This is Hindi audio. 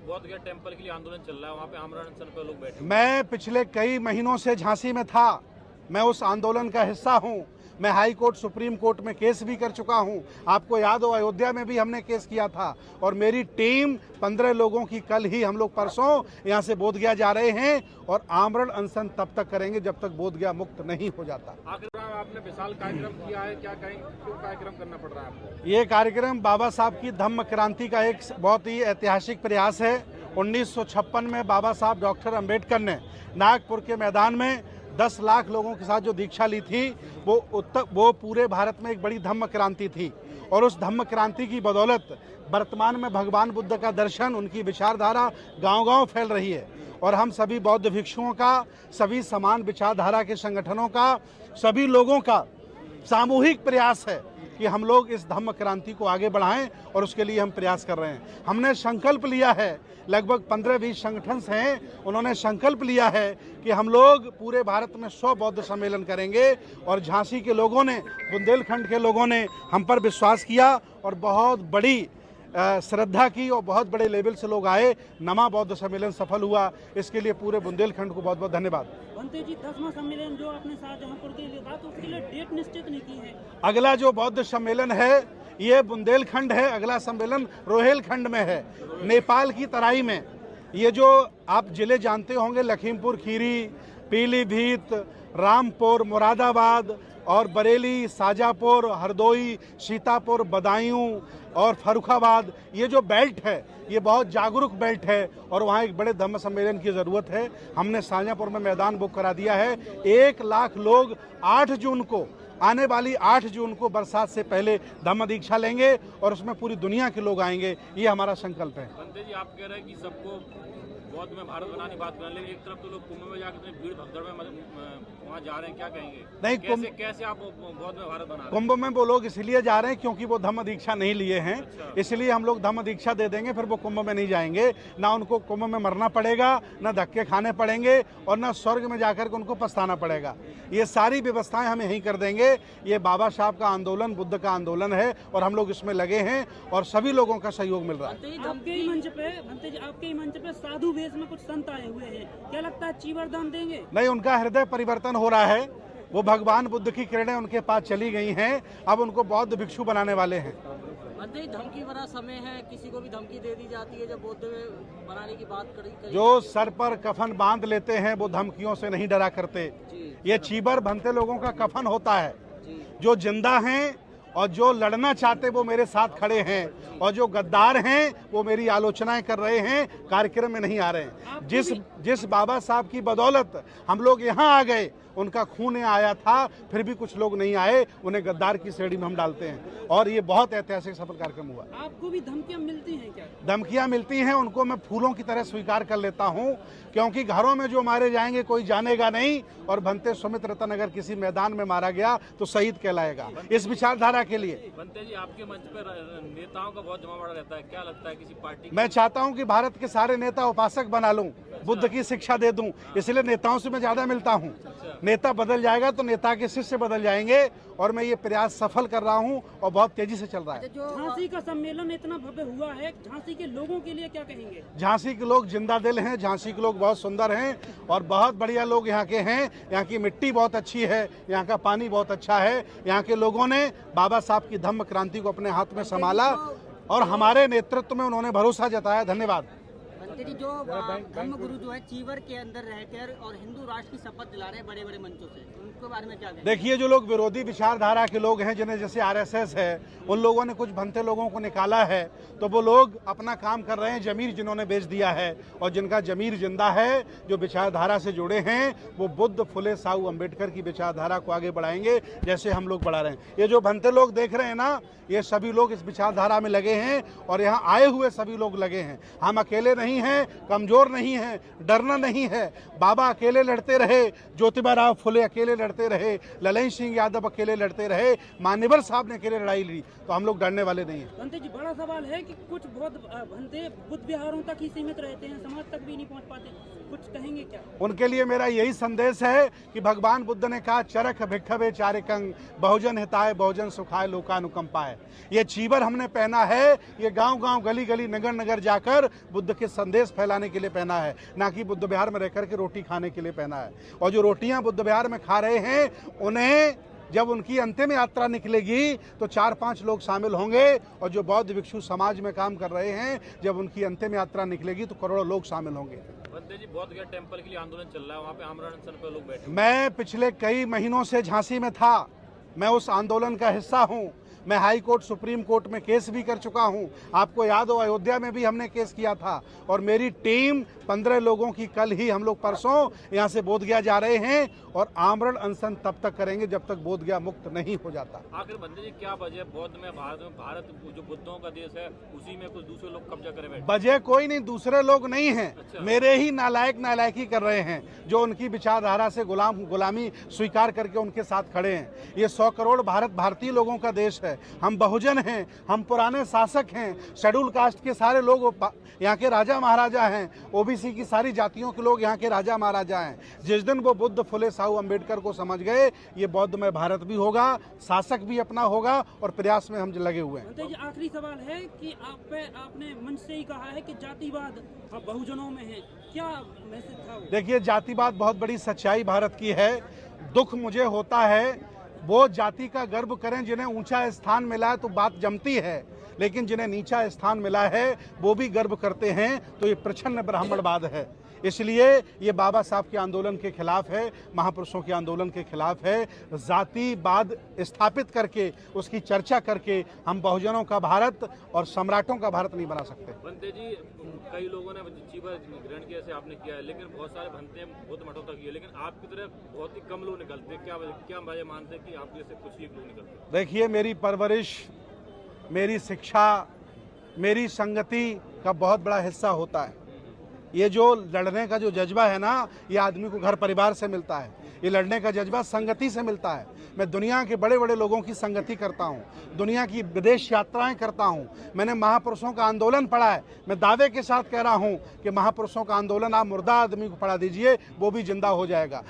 बौद्ध गया टेम्पल के लिए आंदोलन चल रहा है, वहाँ पे आमरण अनशन पे लोग बैठे। मैं पिछले कई महीनों से झांसी में था, मैं उस आंदोलन का हिस्सा हूं। मैं हाई कोर्ट सुप्रीम कोर्ट में केस भी कर चुका हूं। आपको याद हो अयोध्या में भी हमने केस किया था। और मेरी टीम 15 लोगों की कल ही हम लोग परसों यहां से बोधगया जा रहे हैं और आमरण अनशन तब तक करेंगे जब तक बोधगया मुक्त नहीं हो जाता। आखिर आपने विशाल कार्यक्रम किया है, क्या कहेंगे, क्यों कार्यक्रम करना पड़ रहा है आपको? ये कार्यक्रम बाबा साहब की धम्म क्रांति का एक बहुत ही ऐतिहासिक प्रयास है। 1956 में बाबा साहब डॉक्टर अंबेडकर ने नागपुर के मैदान में 10 लाख लोगों के साथ जो दीक्षा ली थी, वो पूरे भारत में एक बड़ी धम्म क्रांति थी। और उस धम्म क्रांति की बदौलत वर्तमान में भगवान बुद्ध का दर्शन, उनकी विचारधारा गांव-गांव फैल रही है। और हम सभी बौद्ध भिक्षुओं का, सभी समान विचारधारा के संगठनों का, सभी लोगों का सामूहिक प्रयास है कि हम लोग इस धम्म क्रांति को आगे बढ़ाएं और उसके लिए हम प्रयास कर रहे हैं। हमने संकल्प लिया है, लगभग 15-20 संगठन हैं, उन्होंने संकल्प लिया है कि हम लोग पूरे भारत में 100 बौद्ध सम्मेलन करेंगे। और झांसी के लोगों ने, बुंदेलखंड के लोगों ने हम पर विश्वास किया और बहुत बड़ी श्रद्धा की और बहुत बड़े लेवल से लोग आए। नमा बौद्ध सम्मेलन सफल हुआ, इसके लिए पूरे बुंदेलखंड को बहुत बहुत धन्यवाद। भंते जी, 10वां सम्मेलन जो आपने शाहजहांपुर के लिए था, तो उसके लिए डेट निश्चित नहीं की है। अगला जो बौद्ध सम्मेलन है ये बुंदेलखंड है, अगला सम्मेलन रोहेलखंड में है, नेपाल की तराई में। ये जो आप जिले जानते होंगे, लखीमपुर खीरी, पीलीभीत, रामपुर, मुरादाबाद और बरेली, शाजापुर, हरदोई, सीतापुर, बदायूं और फर्रुखाबाद, ये जो बेल्ट है ये बहुत जागरूक बेल्ट है और वहाँ एक बड़े धम्म सम्मेलन की ज़रूरत है। हमने शाजापुर में मैदान बुक करा दिया है। 1 लाख लोग 8 जून को, आने वाली 8 जून को बरसात से पहले धम्म दीक्षा लेंगे और उसमें पूरी दुनिया के लोग आएंगे। ये हमारा संकल्प है। भंते जी, आप कह रहे हैं कि सबको बौद्ध में भारत बनाने की बात कर रहे हैं, लेकिन एक तरफ तो लोग कुंभ में जाकर इतनी भीड़ भगदड़ में वहाँ जा रहे हैं, क्या कहेंगे? नहीं, कैसे आप बौद्ध में भारत बना रहे हैं? कुंभ में वो लोग इसलिए जा रहे हैं क्योंकि वो धम्म दीक्षा नहीं लिए हैं। इसलिए हम लोग धम्म दीक्षा दे देंगे, फिर वो कुंभ में नहीं जाएंगे। ना उनको कुंभ में मरना पड़ेगा, ना धक्के खाने पड़ेंगे और ना स्वर्ग में जाकर के उनको पछताना पड़ेगा। ये सारी व्यवस्थाएं हम यहीं कर देंगे। ये बाबा साहब का आंदोलन, बुद्ध का आंदोलन है और हम लोग इसमें लगे हैं और सभी लोगों का सहयोग मिल रहा है। आपके ही मंच पे साधु वेश में कुछ संत आए हुए हैं, क्या लगता है चीवर दान देंगे? नहीं, उनका हृदय परिवर्तन हो रहा है। वो भगवान बुद्ध की किरणें उनके पास चली गई हैं, अब उनको बौद्ध भिक्षु बनाने वाले हैं। धमकी भरा समय है, किसी को भी धमकी दे दी जाती है जब बौद्ध में बनाने की बात करी। जो सर पर कफन बांध लेते हैं वो धमकियों से नहीं डरा करते। ये चीबर भंते लोगों का कफन होता है। जो जिंदा हैं और जो लड़ना चाहते वो मेरे साथ खड़े हैं और जो गद्दार हैं वो मेरी आलोचनाएं कर रहे हैं, कार्यक्रम में नहीं आ रहे हैं। जिस बाबा साहब की बदौलत हम लोग यहाँ आ गए, उनका खून आया था, फिर भी कुछ लोग नहीं आए, उन्हें गद्दार की श्रेणी में हम डालते हैं और ये बहुत ऐतिहासिक सफल कार्यक्रम हुआ। आपको भी धमकियां मिलती हैं क्या? धमकियां मिलती हैं, उनको मैं फूलों की तरह स्वीकार कर लेता हूं, क्योंकि घरों में जो मारे जाएंगे कोई जानेगा नहीं। और भंते सुमित रतन अगर किसी मैदान में मारा गया तो शहीद कहलाएगा इस विचारधारा के लिए। भंते जी, आपके मंच पर नेताओं का बहुत जमावड़ा रहता है, क्या लगता है किसी पार्टी? मैं चाहता हूं कि भारत के सारे नेता उपासक बना लूं, बुद्ध की शिक्षा दे दूं, इसलिए नेताओं से मैं ज्यादा मिलता हूं। नेता बदल जाएगा तो नेता के शिष्य बदल जाएंगे और मैं ये प्रयास सफल कर रहा हूं और बहुत तेजी से चल रहा है। झांसी का सम्मेलन इतना भव्य हुआ है, झांसी के लोगों के लिए क्या कहेंगे? झांसी के लोग जिंदा दिल हैं, झांसी के लोग बहुत सुंदर हैं और बहुत बढ़िया लोग यहाँ के हैं। यहाँ की मिट्टी बहुत अच्छी है, यहाँ का पानी बहुत अच्छा है। यहाँ के लोगों ने बाबा साहब की धम्म क्रांति को अपने हाथ में संभाला और हमारे नेतृत्व में उन्होंने भरोसा जताया। धन्यवाद। जो धम्म गुरु जो है चीवर के अंदर रहकर और हिंदू राष्ट्र की शपथ दिला रहे हैं बड़े बड़े मंचों से, उनके बारे में क्या कहें? देखिए, जो लोग विरोधी विचारधारा के लोग हैं, जिन्हें जैसे आरएसएस है, उन लोगों ने कुछ भंते लोगों को निकाला है, तो वो लोग अपना काम कर रहे हैं। जमीर जिन्होंने बेच दिया है और जिनका जमीर जिंदा है, जो विचारधारा से जुड़े हैं, वो बुद्ध, फुले, साहू अम्बेडकर की विचारधारा को आगे बढ़ाएंगे जैसे हम लोग बढ़ा रहे हैं। ये जो भंते लोग देख रहे हैं ना, ये सभी लोग इस विचारधारा में लगे हैं और यहाँ आए हुए सभी लोग लगे हैं। हम अकेले नहीं हैं, कमजोर नहीं है, डरना नहीं है। बाबा अकेले लड़ते रहे, ज्योतिबा राव फुले अकेले लड़ते रहे, ललन सिंह यादव अकेले लड़ते रहे, मान्यवर साहब ने अकेले लड़ाई लड़ी, तो हम लोग डरने वाले नहीं हैं। भंते जी, बड़ा सवाल है कि कुछ बहुत भंते बुद्ध विहारों तक ही सीमित रहते हैं, समाज तक भी नहीं पहुंच पाते, कुछ कहेंगे क्या? उनके लिए मेरा यही संदेश है कि भगवान बुद्ध ने कहा, चरख भिक्षवे चारिकंग, बहुजन हिताय बहुजन सुखाय लोकानुकंपाय। ये चीवर हमने पहना है, ये गांव गांव, गली गली, नगर नगर जाकर बुद्ध के संदेश संदेश फैलाने के लिए पहना है, ना कि बुद्ध विहार में रहकर के रोटी खाने के लिए पहना है। और जो रोटियां बुद्ध विहार में खा रहे हैं, उन्हें जब उनकी अंतिम यात्रा निकलेगी तो 4-5 लोग शामिल होंगे, और जो बौद्ध भिक्षु समाज में काम कर रहे हैं, जब उनकी अंतिम यात्रा निकलेगी तो करोड़ों लोग शामिल होंगे। बंदे जी, बौद्ध गया टेम्पल के लिए आंदोलन चल रहा है, वहाँ पे आमरण अनशन पे लोग बैठे। मैं पिछले कई महीनों से झांसी में था, मैं उस आंदोलन का हिस्सा हूं। मैं हाई कोर्ट, सुप्रीम कोर्ट में केस भी कर चुका हूं। आपको याद हो, अयोध्या में भी हमने केस किया था। और मेरी टीम 15 लोगों की, कल ही हम लोग परसों यहाँ से बोधगया जा रहे हैं, और आमरण अनशन तब तक करेंगे जब तक बोधगया मुक्त नहीं हो जाता। आखिर बंदे जी, क्या वजह बौद्ध में भारत जो बुद्धों का देश है, उसी में कुछ दूसरे लोग कब्जा करे बैठे? वजह कोई नहीं, दूसरे लोग नहीं हैं। अच्छा। मेरे ही नालायकी कर रहे हैं, जो उनकी विचारधारा से गुलामी स्वीकार करके उनके साथ खड़े हैं। ये 100 करोड़ भारतीय लोगों का देश है। हम बहुजन हैं, हम पुराने शासक हैं। शेड्यूल कास्ट के सारे लोग यहाँ के राजा महाराजा हैं। ओबीसी की सारी जातियों के लोग यहाँ के राजा महाराजा हैं। जिस दिन वो बुद्ध, फुले, साहू अम्बेडकर को समझ गए, ये बौद्ध में भारत भी होगा, शासक भी अपना होगा, और प्रयास में हम लगे हुए हैं। जी, आखिरी सवाल है कि आपने मंच से ही कहा है कि जातिवाद बहुजनों में है, क्या मैसेज था वो? देखिए, जातिवाद बहुत बड़ी सच्चाई भारत की है। दुख मुझे होता है वो जाति का गर्व करें जिन्हें ऊंचा स्थान मिला है तो बात जमती है, लेकिन जिन्हें नीचा स्थान मिला है वो भी गर्व करते हैं, तो ये प्रच्छन्न ब्राह्मणवाद है। इसलिए ये बाबा साहब के आंदोलन के खिलाफ है, महापुरुषों के आंदोलन के खिलाफ है। जातिवाद स्थापित करके, उसकी चर्चा करके हम बहुजनों का भारत और सम्राटों का भारत नहीं बना सकते। बंदे जी, कई लोगों ने चीवर ग्रहण किया, जैसे आपने किया है, लेकिन बहुत सारे बनते बहुत मठों तक किए, लेकिन आपकी तरह बहुत ही कम लोग निकलते। क्या वजह मानते हैं कि आपके जैसे कुछ ही लोग निकलते? देखिए, मेरी परवरिश, मेरी शिक्षा, मेरी संगति का बहुत बड़ा हिस्सा होता है। ये जो लड़ने का जो जज्बा है ना, ये आदमी को घर परिवार से मिलता है। ये लड़ने का जज्बा संगति से मिलता है। मैं दुनिया के बड़े बड़े लोगों की संगति करता हूँ, दुनिया की विदेश यात्राएं करता हूँ। मैंने महापुरुषों का आंदोलन पढ़ा है। मैं दावे के साथ कह रहा हूँ कि महापुरुषों का आंदोलन आप मुर्दा आदमी को पढ़ा दीजिए, वो भी जिंदा हो जाएगा।